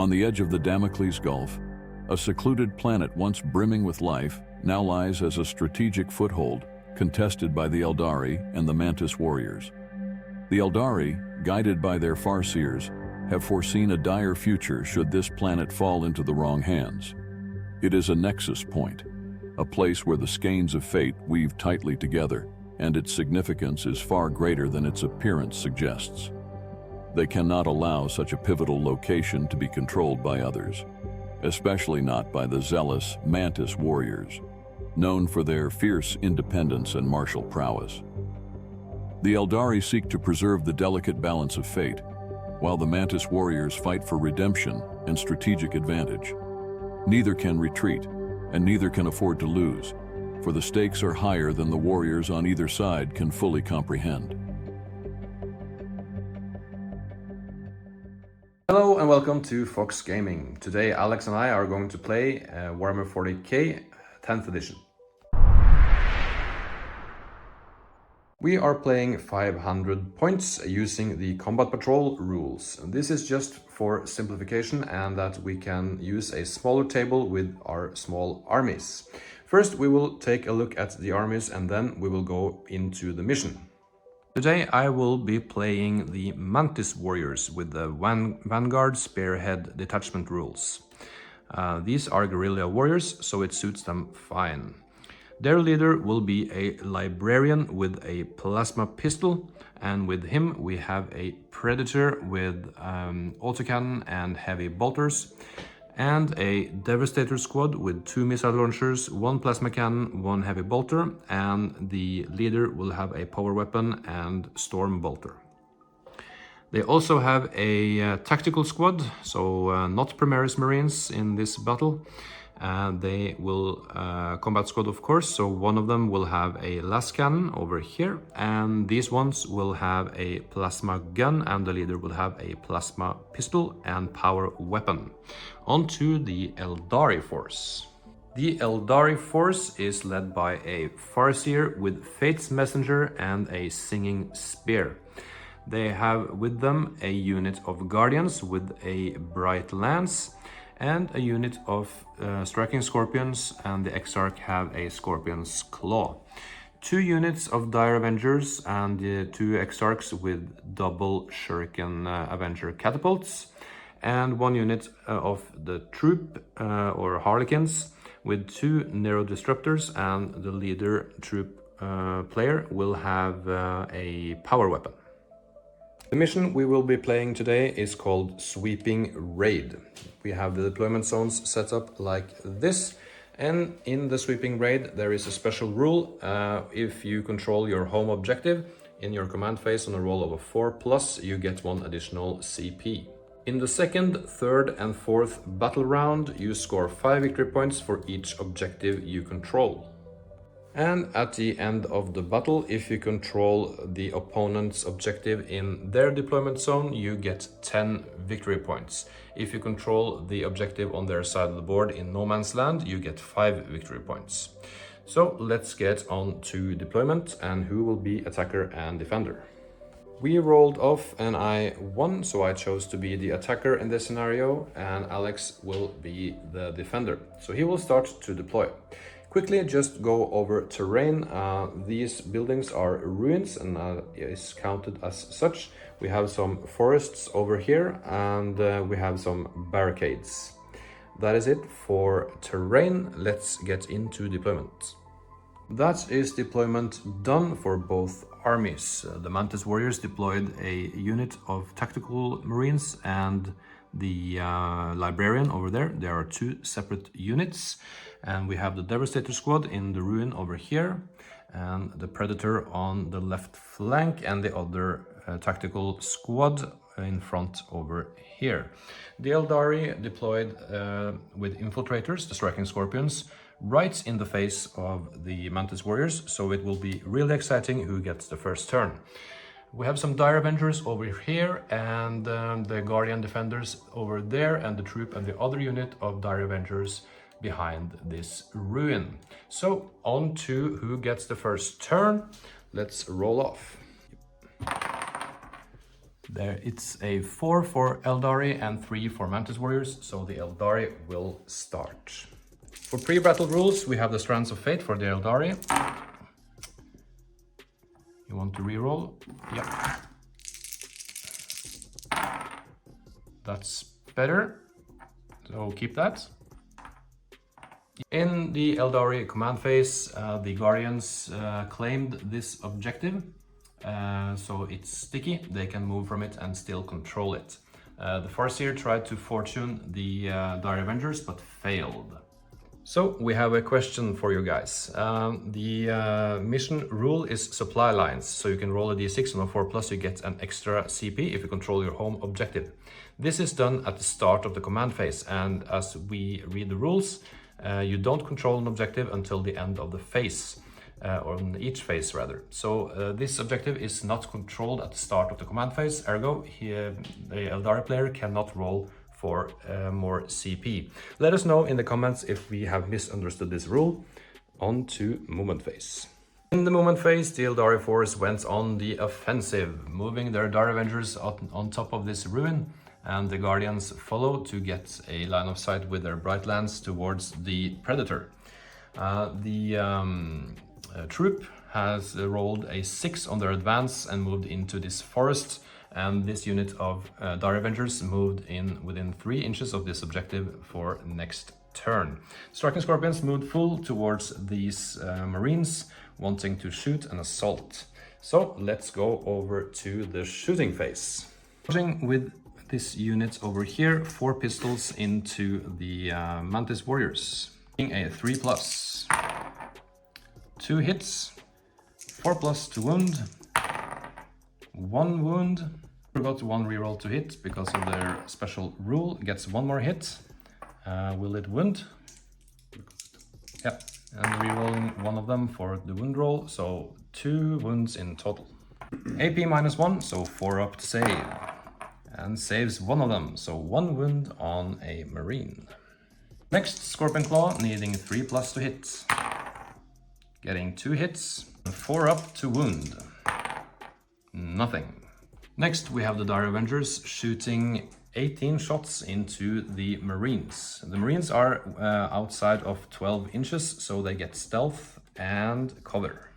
On the edge of the Damocles Gulf, a secluded planet once brimming with life now lies as a strategic foothold, contested by the Aeldari and the Mantis Warriors. The Eldari, guided by their farseers, have foreseen a dire future should this planet fall into the wrong hands. It is a nexus point, a place where the skeins of fate weave tightly together, and its significance is far greater than its appearance suggests. They cannot allow such a pivotal location to be controlled by others, especially not by the zealous Mantis Warriors, known for their fierce independence and martial prowess. The Eldari seek to preserve the delicate balance of fate, while the Mantis Warriors fight for redemption and strategic advantage. Neither can retreat, and neither can afford to lose, for the stakes are higher than the warriors on either side can fully comprehend. Hello and welcome to Fox Gaming. Today Alex and I are going to play Warhammer 40k 10th edition. We are playing 500 points using the combat patrol rules. This is just for simplification and that we can use a smaller table with our small armies. First we will take a look at the armies and then we will go into the mission. Today I will be playing the Mantis Warriors with the Vanguard Spearhead Detachment rules. These are guerrilla warriors, so it suits them fine. Their leader will be a librarian with a plasma pistol, and with him we have a predator with autocannon and heavy bolters, and a devastator squad with 2 missile launchers, 1 plasma cannon, 1 heavy bolter, and the leader will have a power weapon and storm bolter. They also have a tactical squad, so not Primaris Marines in this battle. They will combat squad, of course, so one of them will have a las cannon over here, and these ones will have a plasma gun, and the leader will have a plasma pistol and power weapon. On to the Eldari force. The Eldari force is led by a farseer with Fate's Messenger and a singing spear. They have with them a unit of guardians with a bright lance, and a unit of striking scorpions, and the Exarch have a scorpion's claw. 2 units of dire avengers and 2 exarchs with double shuriken avenger catapults, and 1 unit of the troop or harlequins with 2 Nero disruptors, and the leader troop player will have a power weapon. The mission we will be playing today is called Sweeping Raid. We have the deployment zones set up like this, and in the Sweeping Raid there is a special rule. If you control your home objective in your command phase on a roll of a 4+, you get 1 additional CP. In the 2nd, 3rd and 4th battle round, you score 5 victory points for each objective you control. And at the end of the battle, if you control the opponent's objective in their deployment zone, you get 10 victory points. If you control the objective on their side of the board in no man's land, you get 5 victory points. So let's get on to deployment and who will be attacker and defender. We rolled off and I won, so I chose to be the attacker in this scenario, and Alex will be the defender. So he will start to deploy. Quickly just go over terrain. These buildings are ruins and is counted as such. We have some forests over here and we have some barricades. That is it for terrain. Let's get into deployment. That is deployment done for both armies. The Mantis Warriors deployed a unit of tactical marines and the librarian over there. There are 2 separate units, and we have the devastator squad in the ruin over here, and the predator on the left flank, and the other tactical squad in front over here. The Eldari deployed with infiltrators, the striking scorpions, right in the face of the Mantis Warriors, so it will be really exciting who gets the first turn. We have some dire avengers over here, and the guardian defenders over there, and the troop and the other unit of dire avengers behind this ruin. So on to who gets the first turn. Let's roll off. There, it's a 4 for Aeldari and 3 for Mantis Warriors, so the Aeldari will start. For pre-battle rules, we have the Strands of Fate for the Aeldari. You want to reroll? Yep. That's better, so keep that. In the Eldari command phase, the Guardians claimed this objective, so it's sticky, they can move from it and still control it. The Farseer tried to fortune the Dire Avengers, but failed. So we have a question for you guys. The mission rule is supply lines, so you can roll a d6 on a 4+, you get an extra CP if you control your home objective. This is done at the start of the command phase, and as we read the rules, you don't control an objective until the end of the phase, or on each phase rather. So this objective is not controlled at the start of the command phase, ergo the Eldari player cannot roll for more CP. Let us know in the comments if we have misunderstood this rule. On to movement phase. In the movement phase, the Eldari force went on the offensive, moving their Dire Avengers on top of this ruin, and the Guardians follow to get a line of sight with their bright lands towards the Predator. The troop has rolled a 6 on their advance and moved into this forest, and this unit of Dire Avengers moved in within 3 inches of this objective for next turn. Striking Scorpions moved full towards these Marines, wanting to shoot and assault. So let's go over to the shooting phase. Starting with this unit over here, 4 pistols into the Mantis Warriors. A 3+. 2 hits, 4+ to wound, 1 wound. Forgot 1 reroll to hit because of their special rule. Gets 1 more hit. Will it wound? Yeah, and rerolling 1 of them for the wound roll, so 2 wounds in total. AP -1, so 4 up to save. And saves 1 of them, so 1 wound on a Marine. Next, Scorpion Claw, needing 3+ to hit. Getting 2 hits, 4 up to wound. Nothing. Next, we have the Dire Avengers shooting 18 shots into the Marines. The Marines are outside of 12 inches, so they get stealth and cover.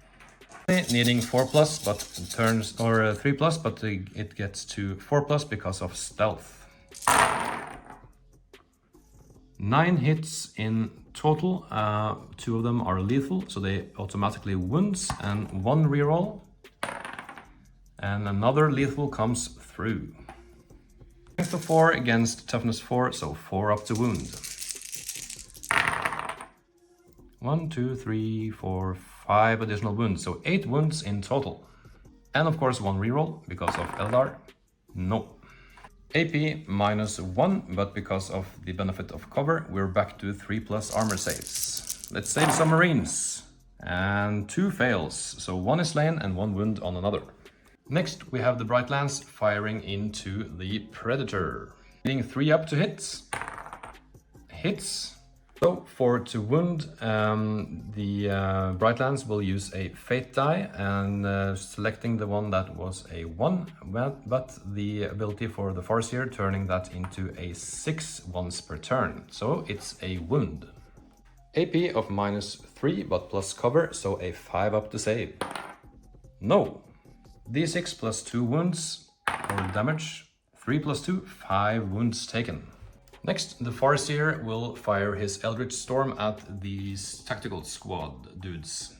Needing 4+, but turns, or 3+, but it gets to 4+ because of stealth. 9 hits in total. 2 of them are lethal, so they automatically wounds, and 1 reroll. And another lethal comes through. Strength of 4 against toughness 4, so 4 up to wound. 1, 2, 3, 4, 5 additional wounds, so 8 wounds in total. And of course 1 reroll because of Eldar. No. AP -1, but because of the benefit of cover, we're back to 3+ armor saves. Let's save some Marines. And 2 fails, so 1 is slain and 1 wound on another. Next, we have the Bright Lance firing into the Predator. Needing 3 up to hit. Hits. So, 4 to wound. The Bright Lance will use a Fate die, and selecting the one that was a 1, but the ability for the Farseer turning that into a 6 once per turn. So, it's a wound. AP of -3, but plus cover, so a 5 up to save. No. D6 plus 2 wounds, or damage, 3 plus 2, 5 wounds taken. Next, the Farseer will fire his Eldritch Storm at these tactical squad dudes.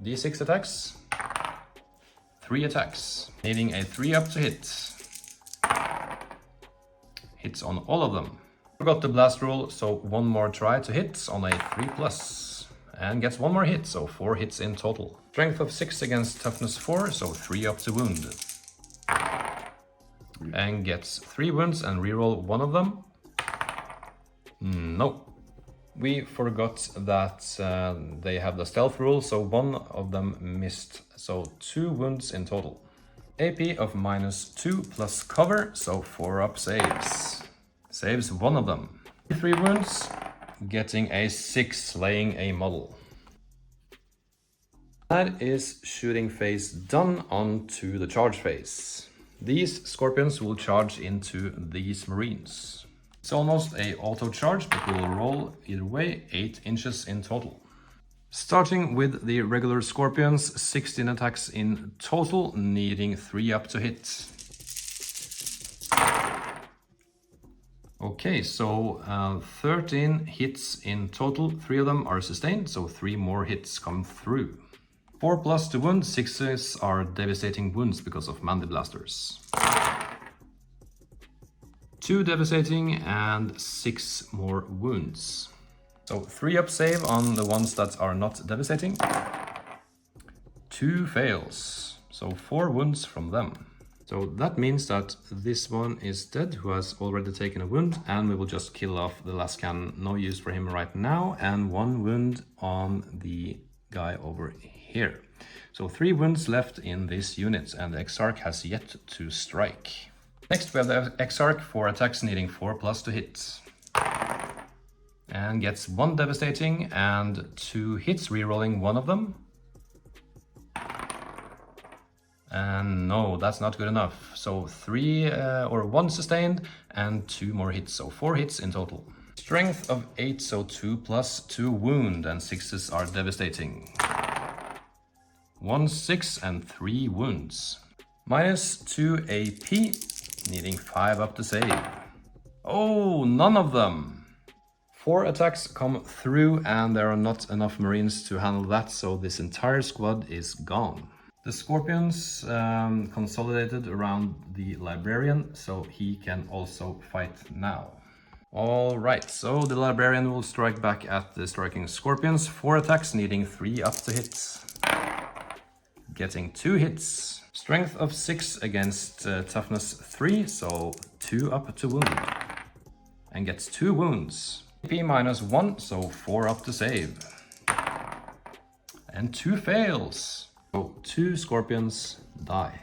D6 attacks, 3 attacks, needing a 3 up to hit. Hits on all of them. Forgot the blast rule, so 1 more try to hit on a 3+. And gets 1 more hit, so 4 hits in total. Strength of 6 against toughness 4, so 3 up to wound. And gets 3 wounds and reroll 1 of them. No. We forgot that they have the stealth rule, so 1 of them missed, so 2 wounds in total. AP of -2 plus cover, so 4 up saves. Saves 1 of them. 3 wounds, getting a 6, slaying a model. That is shooting phase done. On to the charge phase. These Scorpions will charge into these Marines. It's almost a auto charge, but we will roll either way, 8 inches in total. Starting with the regular Scorpions, 16 attacks in total, needing 3 up to hit. Okay, so 13 hits in total, 3 of them are sustained, so 3 more hits come through. 4 plus to wound, 6s are devastating wounds because of Mandy Blasters. 2 devastating and 6 more wounds. So 3 up save on the ones that are not devastating. 2 fails, so 4 wounds from them. So that means that this one is dead, who has already taken a wound, and we will just kill off the last cannon, no use for him right now, and 1 wound on the guy over here. So 3 wounds left in this unit, and the Exarch has yet to strike. Next we have the Exarch, 4 attacks needing 4 plus to hit. And gets 1 devastating and 2 hits, rerolling 1 of them. And no, that's not good enough. So 1 sustained and 2 more hits, so 4 hits in total. Strength of 8, so 2 plus 2 wound, and 6s are devastating. 1 6 and 3 wounds. Minus 2 AP, needing 5 up to save. Oh, none of them. 4 attacks come through, and there are not enough Marines to handle that, so this entire squad is gone. The Scorpions consolidated around the Librarian, so he can also fight now. Alright, so the Librarian will strike back at the striking Scorpions. 4 attacks, needing 3 up to hit. Getting 2 hits. Strength of 6 against toughness 3, so 2 up to wound. And gets 2 wounds. AP minus 1, so 4 up to save. And 2 fails. So 2 Scorpions die.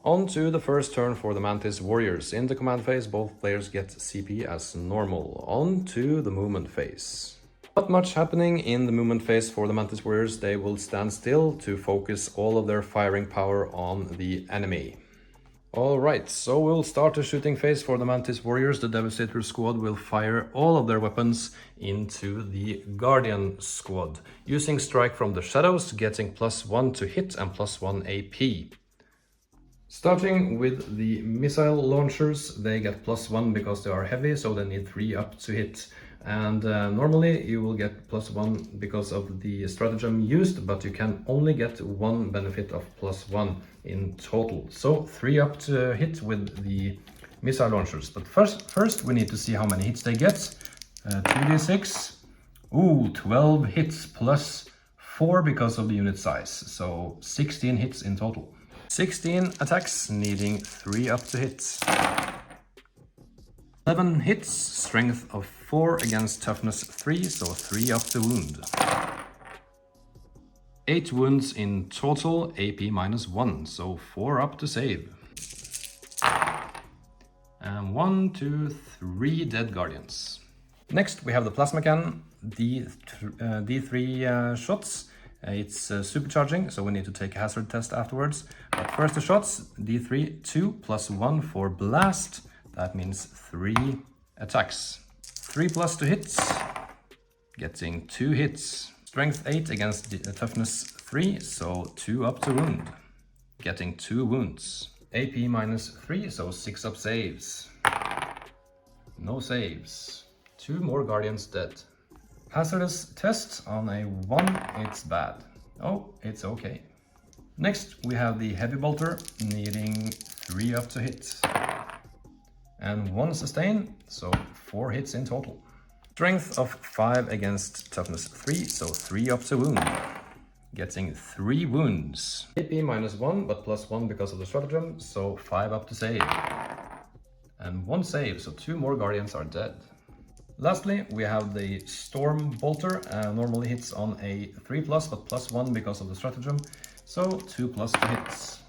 On to the first turn for the Mantis Warriors. In the command phase, both players get CP as normal. On to the movement phase. Not much happening in the movement phase for the Mantis Warriors. They will stand still to focus all of their firing power on the enemy. Alright, so we'll start the shooting phase for the Mantis Warriors. The Devastator squad will fire all of their weapons into the Guardian squad, using Strike from the Shadows, getting +1 to hit and +1 AP. Starting with the missile launchers, they get +1 because they are heavy, so they need 3 up to hit. And normally you will get +1 because of the stratagem used, but you can only get 1 benefit of +1 in total. So 3 up to hit with the missile launchers. But first we need to see how many hits they get. 2d6. Ooh, 12 hits plus 4 because of the unit size. So 16 hits in total. 16 attacks, needing 3 up to hit. 11 hits, strength of 4 against toughness 3, so 3 up to wound. 8 wounds in total, AP minus 1, so 4 up to save. And 1, 2, 3 dead guardians. Next we have the plasma cannon, D3 shots. It's supercharging, so we need to take a hazard test afterwards. But first the shots, D3, 2 plus 1 for blast. That means 3 attacks. 3 plus to hits, getting 2 hits. Strength 8 against toughness 3, so 2 up to wound, getting 2 wounds. AP minus 3, so 6 up saves. No saves. 2 more guardians dead. Hazardous test on a 1, it's bad. Oh, it's okay. Next we have the heavy bolter, needing 3 up to hit. And 1 sustain, so 4 hits in total. Strength of 5 against toughness 3, so 3 up to wound, getting 3 wounds. AP minus 1, but +1 because of the stratagem, so 5 up to save. And 1 save, so 2 more guardians are dead. Lastly, we have the Storm Bolter, normally hits on a 3+, but +1 because of the stratagem, so 2 plus to hits,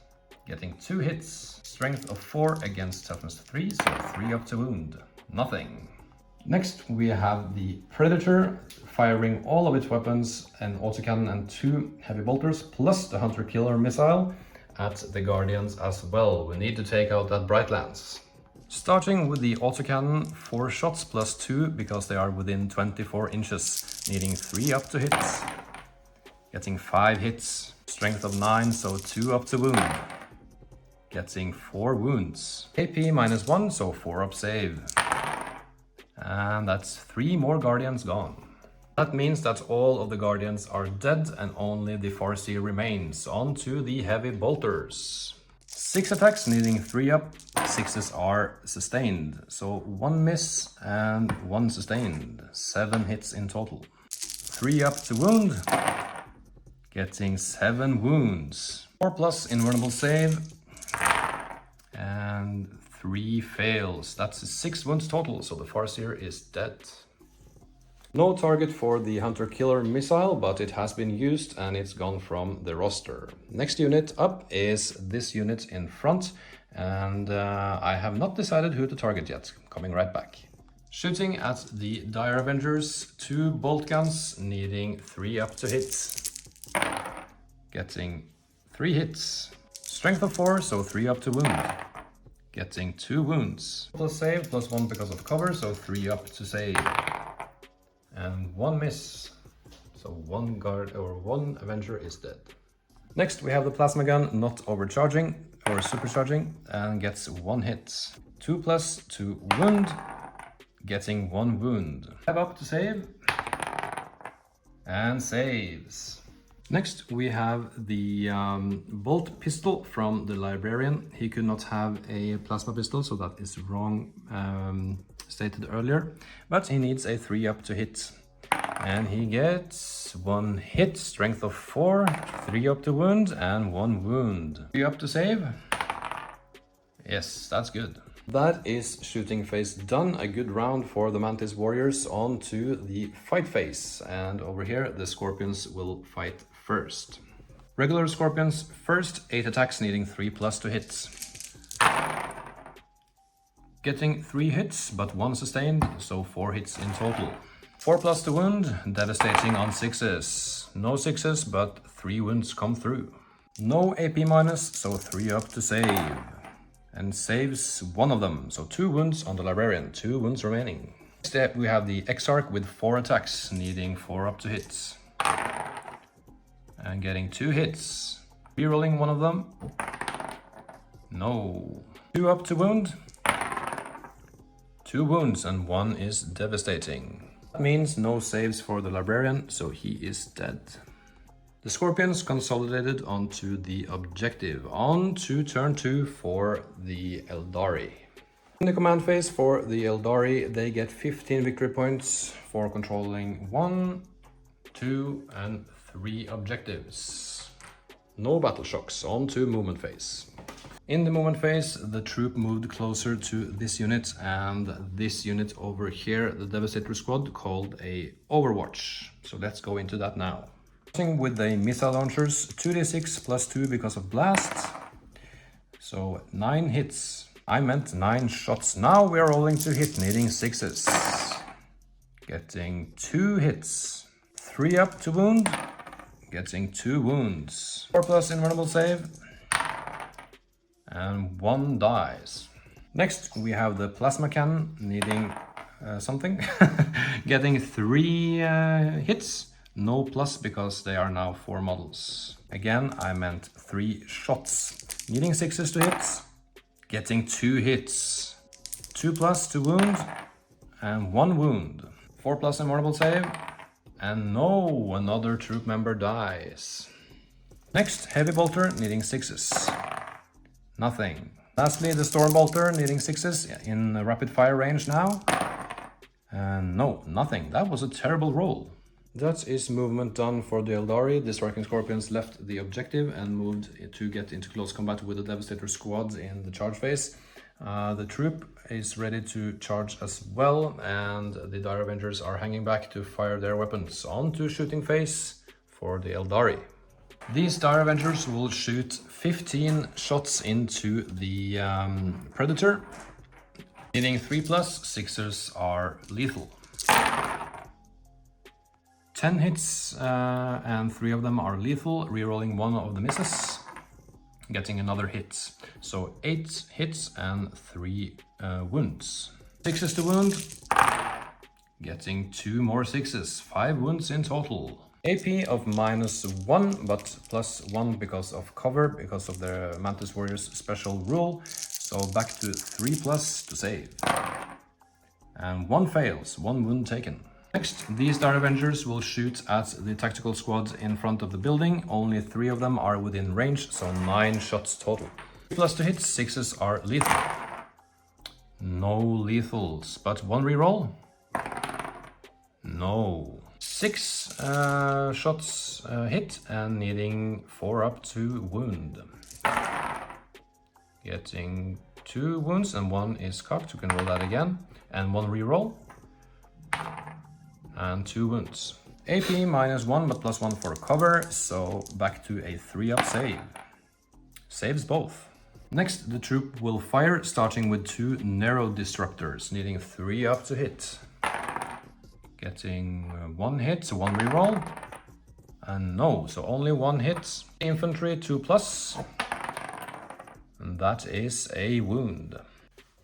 getting 2 hits. Strength of 4 against toughness 3, so 3 up to wound. Nothing. Next we have the Predator, firing all of its weapons, an autocannon and 2 heavy bolters, plus the Hunter Killer missile. at the Guardians as well. We need to take out that Bright Lance. Starting with the autocannon, 4 shots plus 2 because they are within 24 inches, needing 3 up to hits. Getting 5 hits, strength of 9, so 2 up to wound. Getting 4 wounds. AP -1, so 4 up save. And that's 3 more Guardians gone. That means that all of the Guardians are dead and only the Farseer remains. On to the heavy bolters. 6 attacks needing 3 up, 6s are sustained. So 1 miss and 1 sustained. 7 hits in total. 3 up to wound, getting 7 wounds. 4+ invulnerable save and 3 fails. That's 6 wounds total, so the Farseer is dead. No target for the Hunter-Killer missile, but it has been used and it's gone from the roster. Next unit up is this unit in front, and I have not decided who to target yet. Coming right back. Shooting at the Dire Avengers, 2 bolt guns needing 3 up to hit. Getting 3 hits. Strength of 4, so 3 up to wound. Getting 2 wounds. Plus save, +1 because of cover, so 3 up to save. And 1 miss, so 1 guard or 1 Avenger is dead. Next we have the plasma gun not overcharging or supercharging and gets 1 hit. 2+ to wound, getting 1 wound. 5 up to save and saves. Next we have the bolt pistol from the librarian. He could not have a plasma pistol, so that is wrong stated earlier, but he needs a 3 up to hit, and he gets 1 hit, strength of 4, 3 up to wound and 1 wound. 3 up to save. Yes, that's good. That is shooting phase done. A good round for the Mantis Warriors. On to the fight phase, and over here the Scorpions will fight first. Regular Scorpions first, 8 attacks needing 3+ to hit. Getting 3 hits, but 1 sustained, so 4 hits in total. 4+ to wound, devastating on 6s. No 6s, but 3 wounds come through. No AP-, so 3 up to save. And saves 1 of them, so 2 wounds on the librarian, 2 wounds remaining. Next we have the Exarch with 4 attacks, needing 4 up to hits. And getting 2 hits. Rerolling 1 of them. No. 2 up to wound. 2 wounds and 1 is devastating. That means no saves for the librarian, so he is dead. The Scorpions consolidated onto the objective. On to turn 2 for the Eldari. In the command phase for the Eldari, they get 15 victory points for controlling 1, 2 and 3 objectives. No battle shocks. On to movement phase. In the movement phase, the troop moved closer to this unit and this unit over here, the Devastator squad, called a Overwatch. So let's go into that now. Starting with the missile launchers, 2d6 + 2 because of blast. So 9 hits. I meant 9 shots. Now we are rolling to hit, needing 6s. Getting 2 hits. 3 up to wound. Getting 2 wounds. 4+ invulnerable save. And 1 dies. Next we have the plasma cannon needing something. Getting 3 hits. No plus because they are now 4 models. Again, I meant 3 shots. Needing 6s to hit. Getting 2 hits. 2+ to wound and 1 wound. 4+ invulnerable save. And no, another troop member dies. Next, heavy bolter needing 6s. Nothing. Lastly, the storm bolter needing 6s in rapid fire range now. And no, nothing. That was a terrible roll. That is movement done for the Eldari. The striking Scorpions left the objective and moved to get into close combat with the Devastator squad in the charge phase. The troop is ready to charge as well, and the Dire Avengers are hanging back to fire their weapons. On to shooting phase for the Eldari. These Dire Avengers will shoot 15 shots into the Predator. Needing 3+, 6s are lethal. 10 hits and 3 of them are lethal, rerolling 1 of the misses. getting another hit. So 8 hits and 3 wounds. 6s to wound, getting 2 more 6s, 5 wounds in total. AP of -1, but +1 because of cover, because of the Mantis Warriors special rule. So back to 3+ to save. And 1 fails, 1 wound taken. Next, these Star Avengers will shoot at the tactical squad in front of the building. Only 3 of them are within range, so 9 shots total. 3+ to hit, 6s are lethal. No lethals, but 1 reroll? No. 6 shots hit and needing 4 up to wound. Getting 2 wounds and 1 is cocked. You can roll that again. And 1 reroll. And 2 wounds. AP -1 but +1 for cover, so back to a 3-up save. Saves both. Next, the troop will fire, starting with 2 narrow disruptors, needing 3 up to hit. Getting 1 hit, so 1 reroll. And no, so only 1 hit. Infantry 2+. And that is a wound.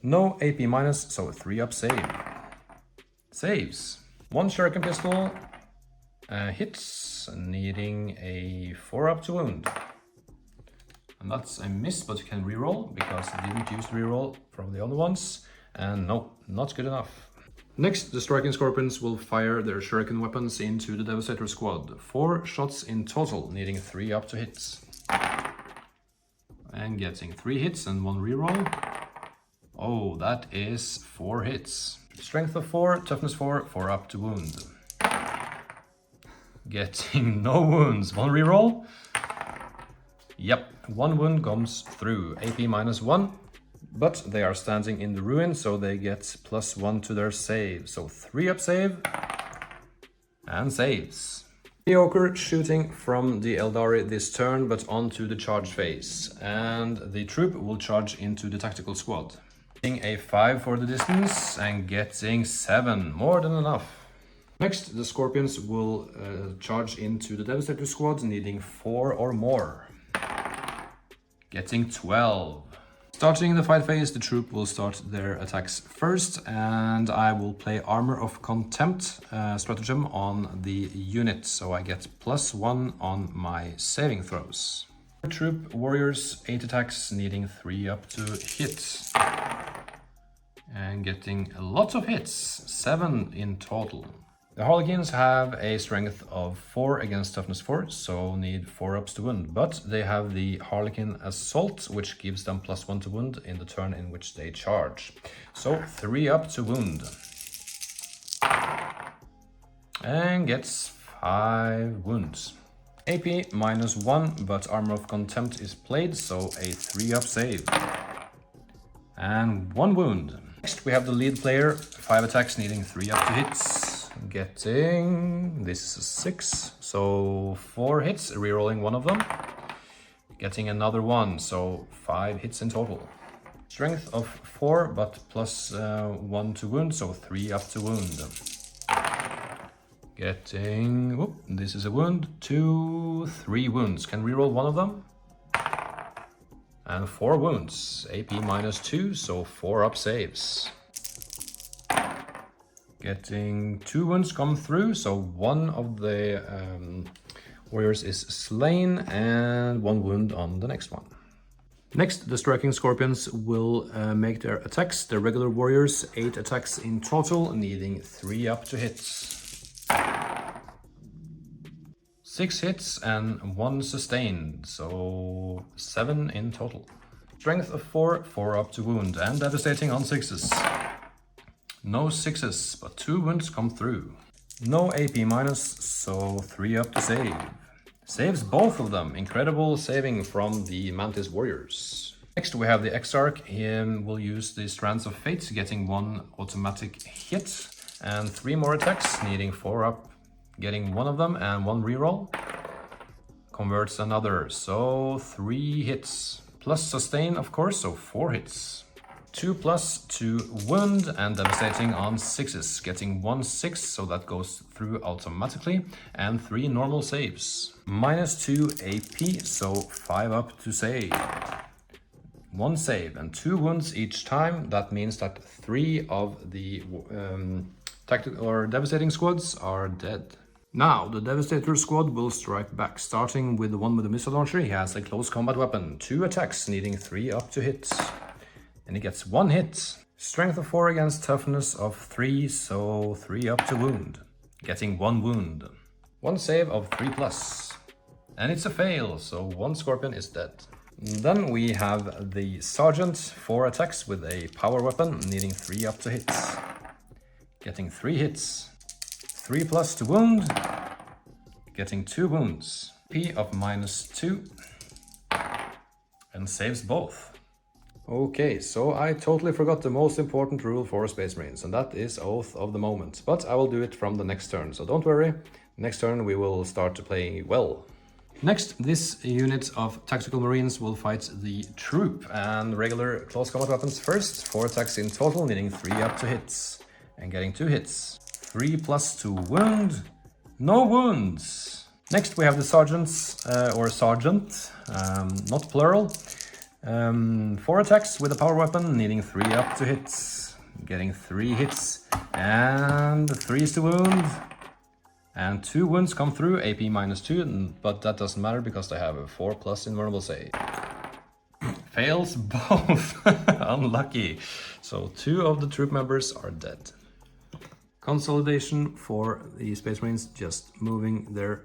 No AP-, so a 3-up save. Saves. 1 shuriken pistol hits, needing a 4-up to wound. And that's a miss, but you can reroll because I didn't use the reroll from the other ones. And no, not good enough. Next, the striking scorpions will fire their shuriken weapons into the Devastator squad. 4 shots in total, needing 3 up to hits. And getting 3 hits and 1 reroll. Oh, that is 4 hits. Strength of 4, toughness 4, 4 up to wound. Getting no wounds. 1 reroll. Yep, 1 wound comes through. AP -1. But they are standing in the ruin, so they get +1 to their save. So 3-up save. And saves. Mediocre shooting from the Eldari this turn, but onto the charge phase. And the troop will charge into the tactical squad. Getting a 5 for the distance and getting 7, more than enough. Next, the Scorpions will charge into the Devastator squad, needing 4 or more. Getting 12. Starting the fight phase, the troop will start their attacks first, and I will play Armor of Contempt stratagem on the unit, so I get +1 on my saving throws. Troop Warriors, 8 attacks, needing 3 up to hit. And getting a lot of hits, 7 in total. The Harlequins have a strength of 4 against toughness 4, so need 4 ups to wound. But they have the Harlequin Assault, which gives them +1 to wound in the turn in which they charge. So 3 up to wound. And gets 5 wounds. AP -1, but Armor of Contempt is played, so a 3-up save. And 1 wound. Next we have the lead player, 5 attacks needing 3 up to hits. Getting, this is a 6, so 4 hits, rerolling 1 of them. Getting another 1, so 5 hits in total. Strength of 4, but +1 to wound, so 3 up to wound. Getting, whoop, this is a wound, 2, 3 wounds. Can reroll 1 of them. And 4 wounds, AP -2, so 4 up saves. Getting 2 wounds come through, so 1 of the warriors is slain and 1 wound on the next one. Next, the striking scorpions will make their attacks. The regular warriors, 8 attacks in total, needing 3 up to hit. 6 hits and 1 sustained, so 7 in total. Strength of 4, 4 up to wound, and devastating on 6s. No 6s, but 2 wounds come through. No AP-, so 3 up to save. Saves both of them. Incredible saving from the Mantis Warriors. Next we have the Exarch. He will use the Strands of Fate, getting 1 automatic hit and 3 more attacks, needing 4 up, getting 1 of them and 1 reroll. Converts another, so 3 hits. Plus sustain, of course, so 4 hits. 2+ to wound and devastating on 6s, getting 1/6, so that goes through automatically, and 3 normal saves. -2 AP, so 5 up to save. 1 save and 2 wounds each time. That means that 3 of the tactical or devastating squads are dead. Now, the Devastator squad will strike back, starting with the one with the missile launcher. He has a close combat weapon, 2 attacks, needing 3 up to hit. And he gets 1 hit. Strength of 4 against toughness of 3, so 3 up to wound. Getting 1 wound. 1 save of 3+. And it's a fail, so 1 scorpion is dead. Then we have the Sergeant, 4 attacks with a power weapon, needing 3 up to hit. Getting 3 hits. 3+ to wound, getting 2 wounds. P of -2, and saves both. Okay, so I totally forgot the most important rule for Space Marines, and that is Oath of the Moment. But I will do it from the next turn, so don't worry. Next turn we will start playing well. Next, this unit of tactical marines will fight the troop, and regular close combat weapons first. 4 attacks in total, needing 3 up to hits, and getting 2 hits. 3+ to wound, no wounds. Next we have the sergeants, or sergeant, not plural. 4 attacks with a power weapon, needing 3 up to hits, getting 3 hits, and 3s to wound. And 2 wounds come through, AP -2, but that doesn't matter because they have a 4+ invulnerable save. Fails both, unlucky. So 2 of the troop members are dead. Consolidation for the Space Marines, just moving there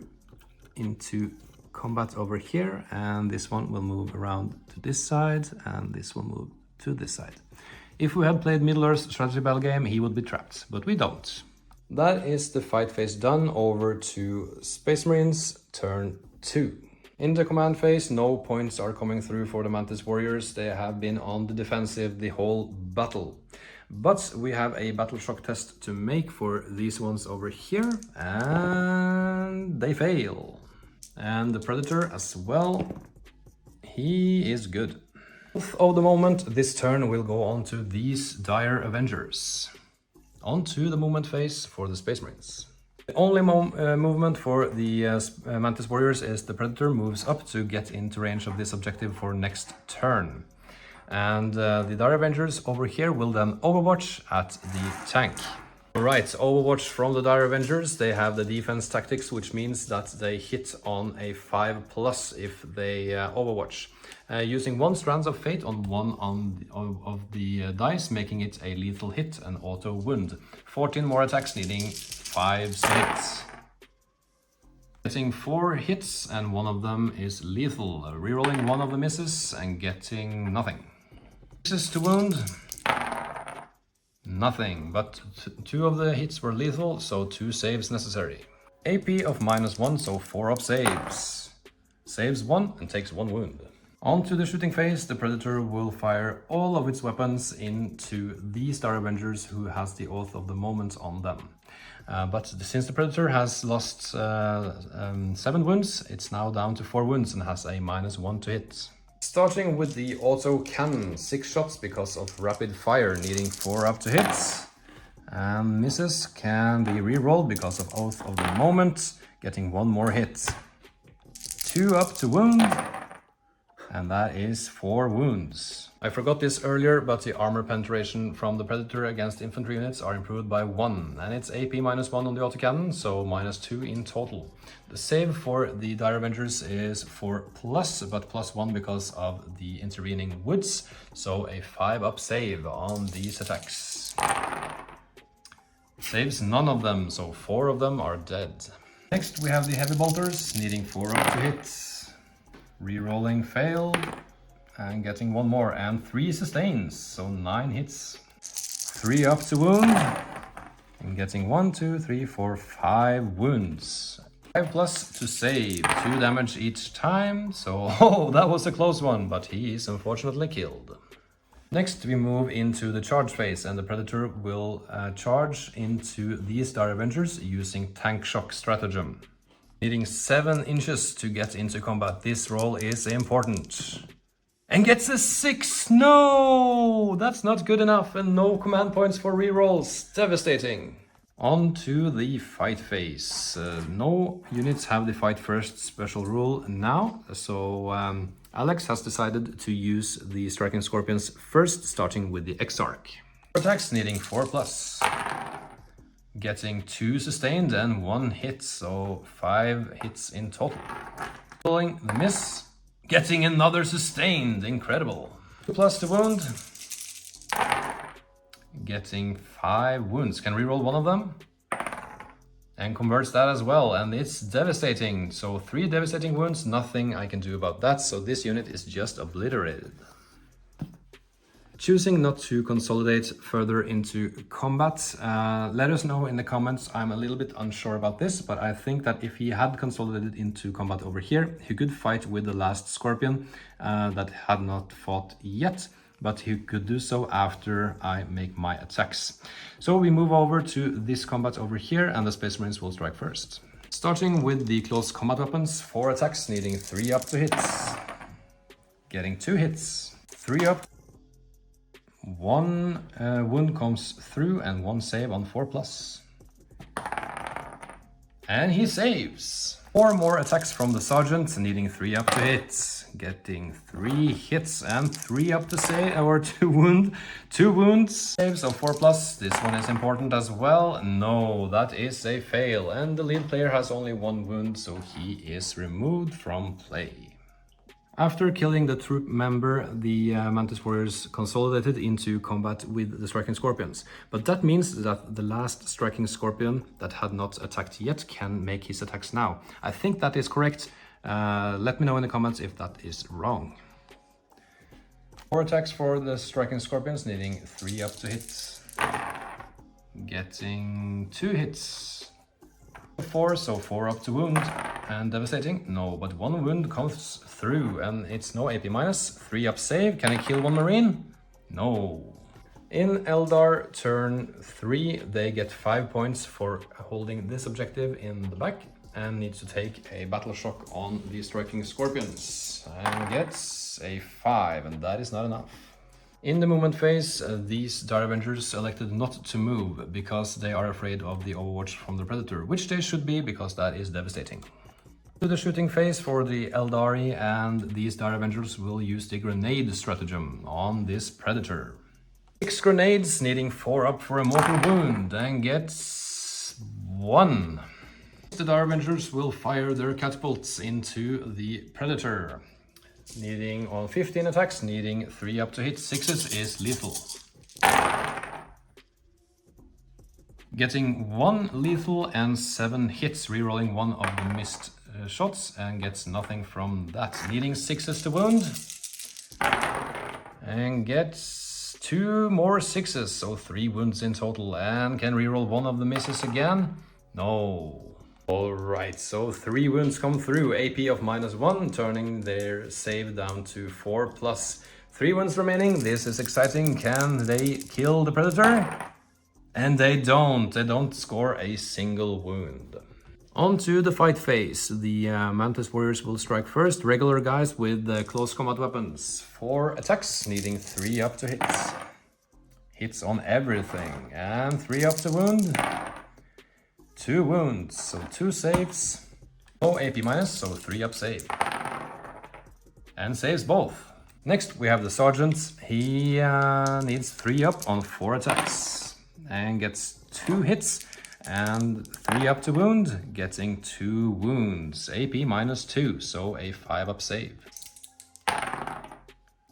into combat over here, and this one will move around to this side, and this will move to this side. If we had played Middle-earth strategy battle game, he would be trapped, but we don't. That is the fight phase done. Over to Space Marines, turn 2. In the command phase, no points are coming through for the Mantis Warriors. They have been on the defensive the whole battle. But we have a battle shock test to make for these ones over here, and they fail. And the Predator as well, he is good. Oath of the Moment, this turn will go on to these Dire Avengers. On to the movement phase for the Space Marines. The only movement for the Mantis Warriors is the Predator moves up to get into range of this objective for next turn. And the Dire Avengers over here will then overwatch at the tank. Alright, overwatch from the Dire Avengers. They have the defense tactics, which means that they hit on a 5+ if they overwatch. Using 1 Strands of Fate on one of the dice, making it a lethal hit and auto wound. 14 more attacks, needing 5 hits. Getting 4 hits, and one of them is lethal. Rerolling one of the misses and getting nothing. Misses to wound. Nothing, but 2 of the hits were lethal, so 2 saves necessary. AP of -1, so 4 up saves. Saves 1 and takes 1 wound. On to the shooting phase, the Predator will fire all of its weapons into these Dire Avengers who has the Oath of the Moment on them. But since the Predator has lost 7 wounds, it's now down to 4 wounds and has a -1 to hit. Starting with the auto cannon, 6 shots because of rapid fire, needing 4 up to hits. And misses can be re-rolled because of Oath of the Moment, getting 1 more hit. 2 up to wound, and that is 4 wounds. I forgot this earlier, but the armor penetration from the Predator against infantry units are improved by 1, and it's AP -1 on the autocannon, so -2 in total. The save for the Dire Avengers is 4+, but +1 because of the intervening woods, so a 5 up save on these attacks. Saves none of them, so 4 of them are dead. Next we have the Heavy Bolters, needing 4 up to hit. Rerolling failed. And getting 1 more, and 3 sustains, so 9 hits. 3 up to wound, and getting 1, 2, 3, 4, 5 wounds. 5+ to save, 2 damage each time, so that was a close one, but he is unfortunately killed. Next we move into the charge phase, and the Predator will charge into these Dire Avengers using Tank Shock stratagem. Needing 7 inches to get into combat, this roll is important. And gets a 6. No, that's not good enough, and no command points for rerolls. Devastating. On to the fight phase. No units have the fight first special rule now, so Alex has decided to use the striking scorpions first, starting with the Exarch. Attacks needing 4+. Getting 2 sustained and 1 hit, so 5 hits in total. Pulling the miss. Getting another sustained, incredible. 2+ to wound. Getting 5 wounds. Can reroll one of them. And converts that as well, and it's devastating. So 3 devastating wounds, nothing I can do about that, so this unit is just obliterated. Choosing not to consolidate further into combat. Let us know in the comments. I'm a little bit unsure about this, but I think that if he had consolidated into combat over here, he could fight with the last scorpion that had not fought yet, but he could do so after I make my attacks. So we move over to this combat over here, and the Space Marines will strike first. Starting with the close combat weapons, 4 attacks needing 3 up to hits. Getting 2 hits, 3 up. 1 wound comes through and 1 save on 4+. And he saves. 4 more attacks from the Sergeant, needing 3 up to hit. Getting 3 hits and 3 up to save, or 2 wounds. Saves of 4+. This one is important as well. No, that is a fail. And the lead player has only 1 wound, so he is removed from play. After killing the troop member, the Mantis Warriors consolidated into combat with the Striking Scorpions. But that means that the last Striking Scorpion that had not attacked yet can make his attacks now. I think that is correct. Let me know in the comments if that is wrong. 4 attacks for the Striking Scorpions, needing 3 up to hit. Getting 2 hits. 4, so 4 up to wound. And devastating? No, but 1 wound comes through, and it's no AP minus. 3 up save. Can I kill 1 Marine? No. In Eldar turn 3, they get 5 points for holding this objective in the back and need to take a battle shock on the Striking Scorpions. And gets a 5, and that is not enough. In the movement phase, these Dire Avengers elected not to move because they are afraid of the overwatch from the Predator, which they should be because that is devastating. To the shooting phase for the Eldari, and these Dire Avengers will use the grenade stratagem on this Predator. 6 grenades, needing 4 up for a mortal wound, and gets 1. The Dire Avengers will fire their catapults into the Predator. Needing on 15 attacks, needing 3 up to hit. 6s is lethal. Getting 1 lethal and 7 hits, rerolling 1 of the missed shots, and gets nothing from that. Needing 6s to wound. And gets 2 more 6s, so 3 wounds in total. And can reroll 1 of the misses again? No. Alright, so 3 wounds come through, AP of -1, turning their save down to 4+. 3 wounds remaining, this is exciting. Can they kill the Predator? And they don't score a single wound. On to the fight phase. The Mantis Warriors will strike first, regular guys with close combat weapons. 4 attacks, needing 3 up to hits. Hits on everything, and 3 up to wound. 2 wounds, so 2 saves. No AP minus, so 3 up save. And saves both. Next we have the Sergeant. He needs 3 up on 4 attacks. And gets 2 hits and 3 up to wound, getting 2 wounds. AP -2, so a 5 up save.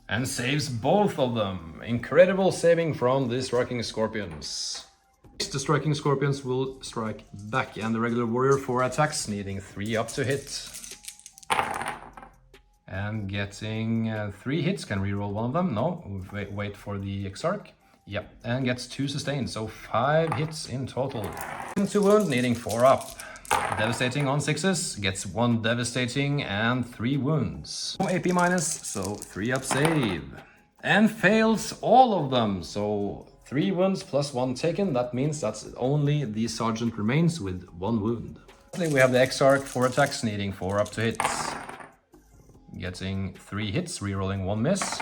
And saves both of them. Incredible saving from the Striking Scorpions. The Striking Scorpions will strike back, and the regular warrior 4 attacks, needing 3 up to hit. And getting 3 hits, can reroll 1 of them. No, wait for the Exarch. Yep, and gets 2 sustained, so 5 hits in total. 2 wound, needing 4 up. Devastating on 6s, gets 1 devastating and 3 wounds. No AP minus, so 3 up save. And fails all of them, so 3 wounds plus 1 taken. That means that only the Sergeant remains with 1 wound. Lastly, we have the Exarch, 4 attacks, needing 4 up to hits. getting 3 hits, rerolling 1 miss.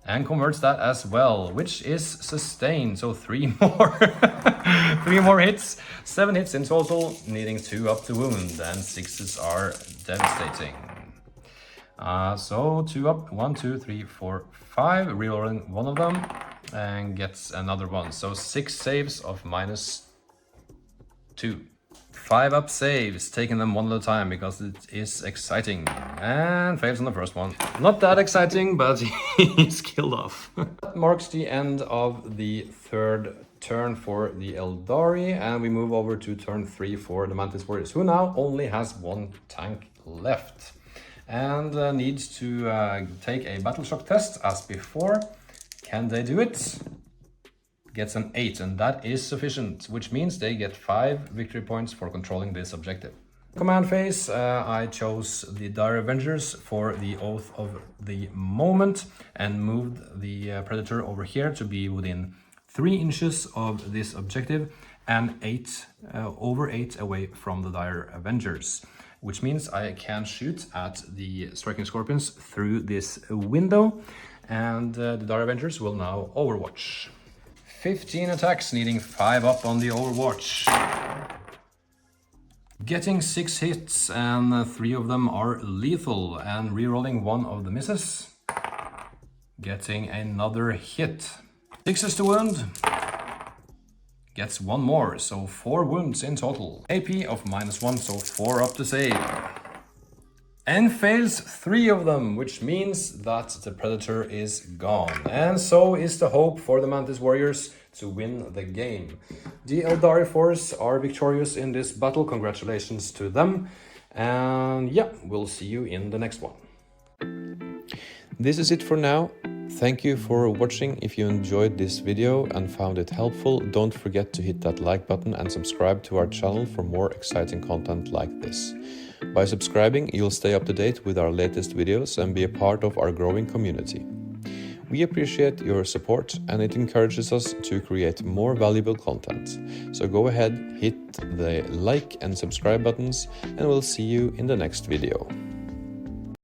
And converts that as well, which is sustained, so 3 more. 3 more hits, 7 hits in total, needing 2 up to wound, and 6s are devastating. So 2 up, 1, 2, 3, 4, 5, rerolling 1 of them, and gets another one. So 6 saves of -2. 5 up saves, taking them one at a time because it is exciting. And fails on the first one. Not that exciting, but he's killed off. That marks the end of the 3rd turn for the Eldari, and we move over to turn 3 for the Mantis Warriors, who now only has 1 tank left. And needs to take a battle shock test as before. Can they do it? Gets an 8, and that is sufficient, which means they get 5 victory points for controlling this objective. Command phase, I chose the Dire Avengers for the Oath of the Moment and moved the Predator over here to be within 3 inches of this objective and over 8 away from the Dire Avengers, which means I can shoot at the Striking Scorpions through this window, and the Dire Avengers will now overwatch. 15 attacks, needing 5 up on the Overwatch. Getting 6 hits, and 3 of them are lethal, and rerolling 1 of the misses. Getting another hit. 6s to wound. Gets 1 more, so 4 wounds in total. AP of -1, so 4 up to save. And fails 3 of them, which means that the Predator is gone. And so is the hope for the Mantis Warriors to win the game. The Aeldari force are victorious in this battle. Congratulations to them. And yeah, we'll see you in the next one. This is it for now. Thank you for watching. If you enjoyed this video and found it helpful, don't forget to hit that like button and subscribe to our channel for more exciting content like this. By subscribing, you'll stay up to date with our latest videos and be a part of our growing community. We appreciate your support, and it encourages us to create more valuable content. So go ahead, hit the like and subscribe buttons, and we'll see you in the next video.